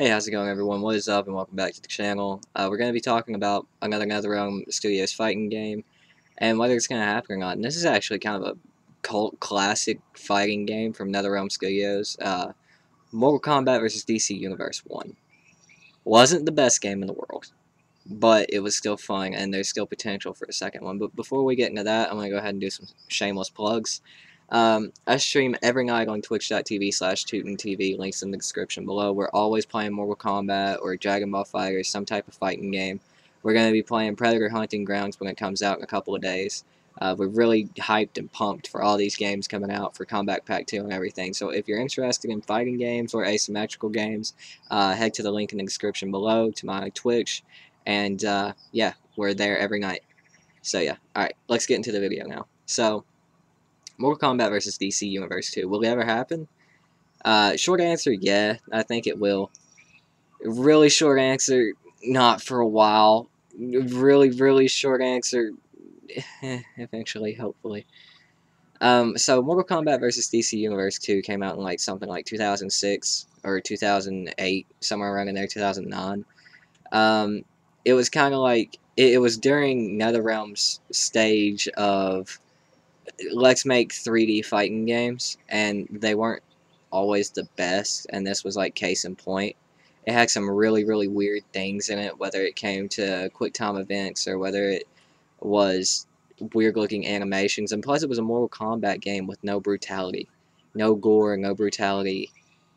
Hey, how's it going, everyone? What is up, and welcome back to the channel. We're going to be talking about another NetherRealm Studios fighting game, and whether it's going to happen or not. And this is actually kind of a cult classic fighting game from NetherRealm Studios. Mortal Kombat vs. DC Universe 1. Wasn't the best game in the world, but it was still fun, and there's still potential for a second one. But before we get into that, I'm going to go ahead and do some shameless plugs. I stream every night on twitch.tv/TootinTV, links in the description below. We're always playing Mortal Kombat or Dragon Ball FighterZ, some type of fighting game. We're going to be playing Predator Hunting Grounds when it comes out in a couple of days. We're really hyped and pumped for all these games coming out for Combat Pack 2 and everything. So if you're interested in fighting games or asymmetrical games, head to the link in the description below to my Twitch. And yeah, we're there every night. So yeah, alright, let's get into the video now. So, Mortal Kombat vs. DC Universe 2. Will it ever happen? Short answer, yeah, I think it will. Really short answer, not for a while. Really short answer, eventually, hopefully. So Mortal Kombat vs. DC Universe 2 came out in like something like 2006 or 2008, somewhere around in there, 2009. It was kind of like, it was during NetherRealm's stage of let's make 3D fighting games, and they weren't always the best, and this was like case in point. It had some really weird things in it, whether it came to quick time events or whether it was weird looking animations, and plus it was a Mortal Kombat game with no brutality, no gore, no brutality,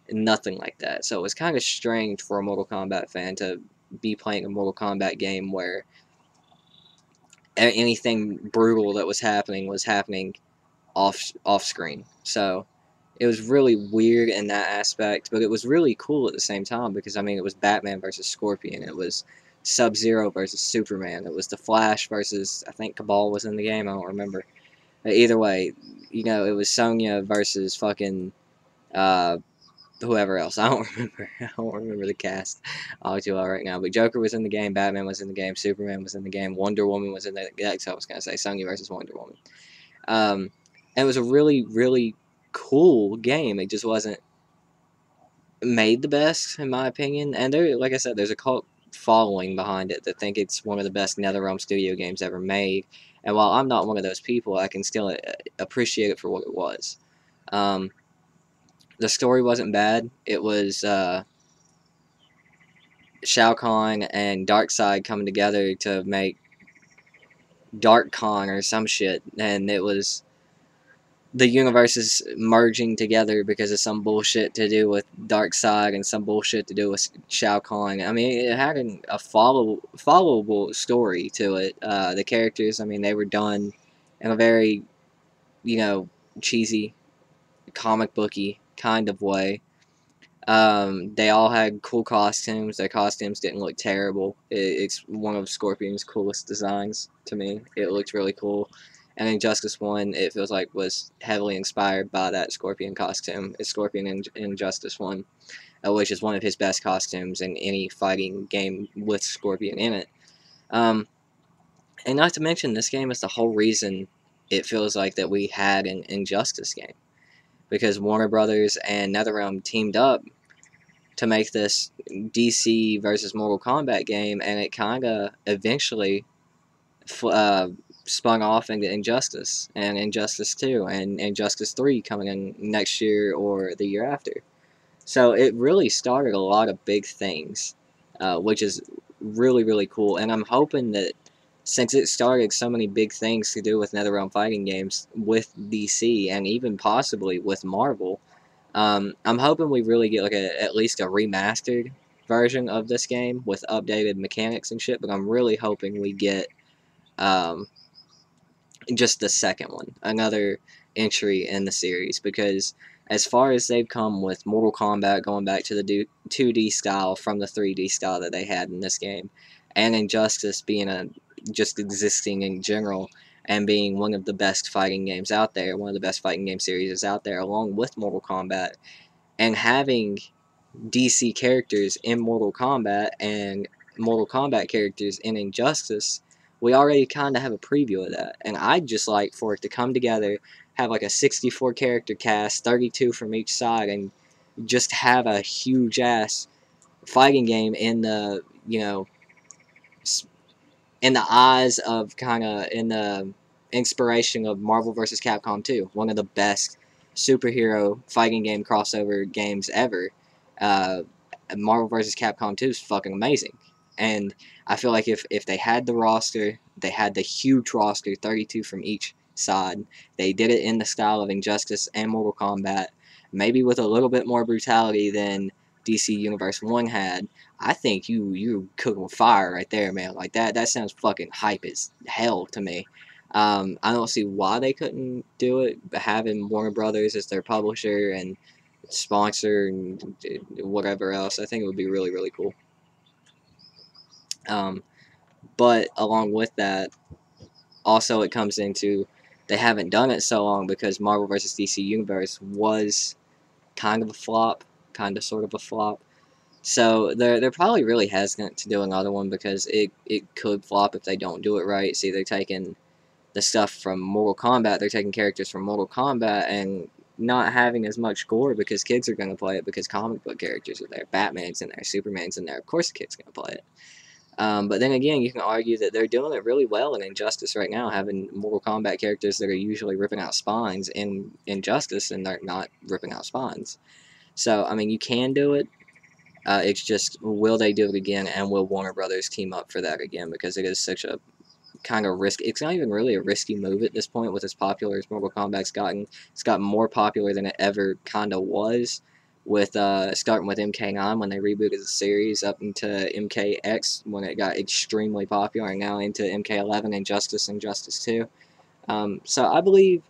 nothing like that. So it was kind of strange for a Mortal Kombat fan to be playing a Mortal Kombat game where anything brutal that was happening off screen. So it was really weird in that aspect, but it was really cool at the same time because I mean it was Batman versus Scorpion, it was Sub-Zero versus Superman, it was the Flash versus, I think Cabal was in the game, I don't remember. But either way, you know, it was Sonya versus fucking uh, whoever else. I don't remember. I don't remember the cast all too well right now. But Joker was in the game, Batman was in the game, Superman was in the game, Wonder Woman was in the. That's what I was gonna say. Sonya versus Wonder Woman. And it was a really cool game. It just wasn't made the best, in my opinion. And there, like I said, there's a cult following behind it that think it's one of the best NetherRealm studio games ever made. And while I'm not one of those people, I can still appreciate it for what it was. The story wasn't bad. It was Shao Kahn and Darkseid coming together to make Dark Khan or some shit, and it was the universes merging together because of some bullshit to do with Darkseid and some bullshit to do with Shao Kahn. I mean, it had a followable story to it. The characters, I mean, they were done in a very, you know, cheesy, comic booky kind of way. They all had cool costumes. Their costumes didn't look terrible. It's one of Scorpion's coolest designs to me. It looked really cool. And Injustice 1, it feels like, was heavily inspired by that Scorpion costume. It's Scorpion in Injustice 1, which is one of his best costumes in any fighting game with Scorpion in it. And not to mention, this game is the whole reason it feels like that we had an Injustice game. Because Warner Brothers and NetherRealm teamed up to make this DC versus Mortal Kombat game, and it kind of eventually spun off into Injustice, and Injustice 2, and Injustice 3 coming in next year or the year after. So it really started a lot of big things, which is really cool, and I'm hoping that since it started so many big things to do with NetherRealm fighting games with DC, and even possibly with Marvel, I'm hoping we really get like at least a remastered version of this game with updated mechanics and shit, but I'm really hoping we get just the second one, another entry in the series, because as far as they've come with Mortal Kombat going back to the 2D style from the 3D style that they had in this game, and Injustice being just existing in general and being one of the best fighting games out there, one of the best fighting game series out there, along with Mortal Kombat, and having DC characters in Mortal Kombat and Mortal Kombat characters in Injustice, we already kind of have a preview of that. And I'd just like for it to come together, have like a 64 character cast, 32 from each side, and just have a huge ass fighting game in the, in the eyes of kind of in the inspiration of Marvel vs. Capcom 2, one of the best superhero fighting game crossover games ever. Uh, Marvel vs. Capcom 2 is fucking amazing. And I feel like if they had the roster, they had the huge roster, 32 from each side, they did it in the style of Injustice and Mortal Kombat, maybe with a little bit more brutality than DC Universe 1 had. I think you cooking with fire right there, man. Like that sounds fucking hype as hell to me. I don't see why they couldn't do it, but having Warner Brothers as their publisher and sponsor and whatever else, I think it would be really, really cool. Um, but along with that, also it comes into they haven't done it so long because Marvel vs. DC Universe was kind of a flop, kind of sort of a flop. So they're probably really hesitant to do another one because it could flop if they don't do it right. See, they're taking the stuff from Mortal Kombat, they're taking characters from Mortal Kombat and not having as much gore because kids are going to play it because comic book characters are there. Batman's in there, Superman's in there. Of course the kid's going to play it. But then again, you can argue that they're doing it really well in Injustice right now, having Mortal Kombat characters that are usually ripping out spines in Injustice, and they're not ripping out spines. So, I mean, you can do it. It's just, will they do it again, and will Warner Brothers team up for that again? Because it is such a kind of risk. It's not even really a risky move at this point with as popular as Mortal Kombat's gotten. It's gotten more popular than it ever kind of was, with starting with MK9 when they rebooted the series up into MKX when it got extremely popular, and now into MK11, Injustice, Injustice 2. So I believe,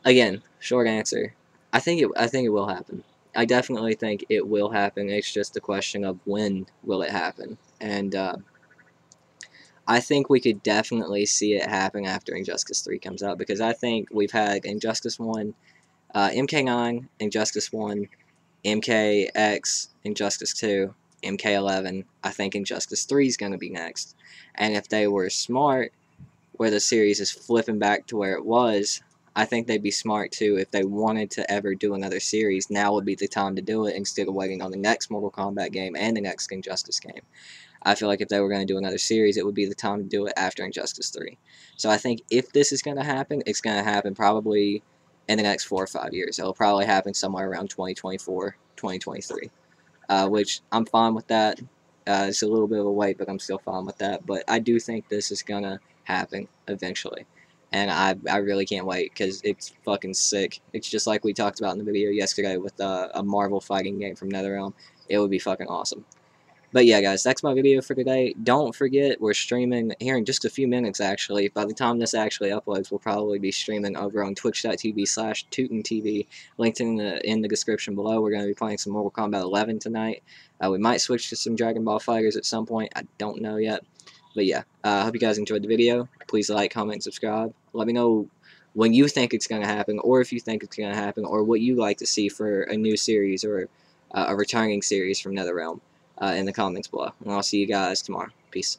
again, short answer, I think it will happen. I definitely think it will happen. It's just a question of when will it happen. And I think we could definitely see it happen after Injustice 3 comes out, because I think we've had Injustice 1, MK9, Injustice 1, MKX, Injustice 2, MK11. I think Injustice 3 is going to be next. And if they were smart, where the series is flipping back to where it was, I think they'd be smart too if they wanted to ever do another series. Now would be the time to do it instead of waiting on the next Mortal Kombat game and the next Injustice game. I feel like if they were going to do another series, it would be the time to do it after Injustice 3. So I think if this is going to happen, it's going to happen probably in the next 4 or 5 years. It'll probably happen somewhere around 2024, 2023, which I'm fine with that. It's a little bit of a wait, but I'm still fine with that. But I do think this is going to happen eventually. And I really can't wait because it's fucking sick. It's just like we talked about in the video yesterday with a Marvel fighting game from NetherRealm. It would be fucking awesome. But yeah, guys, that's my video for today. Don't forget, we're streaming here in just a few minutes, actually. By the time this actually uploads, we'll probably be streaming over on twitch.tv/TutinTV, linked in the description below. We're going to be playing some Mortal Kombat 11 tonight. We might switch to some Dragon Ball FighterZ at some point. I don't know yet. But yeah, I hope you guys enjoyed the video. Please like, comment, subscribe. Let me know when you think it's going to happen, or if you think it's going to happen, or what you like to see for a new series or a returning series from NetherRealm in the comments below. And I'll see you guys tomorrow. Peace.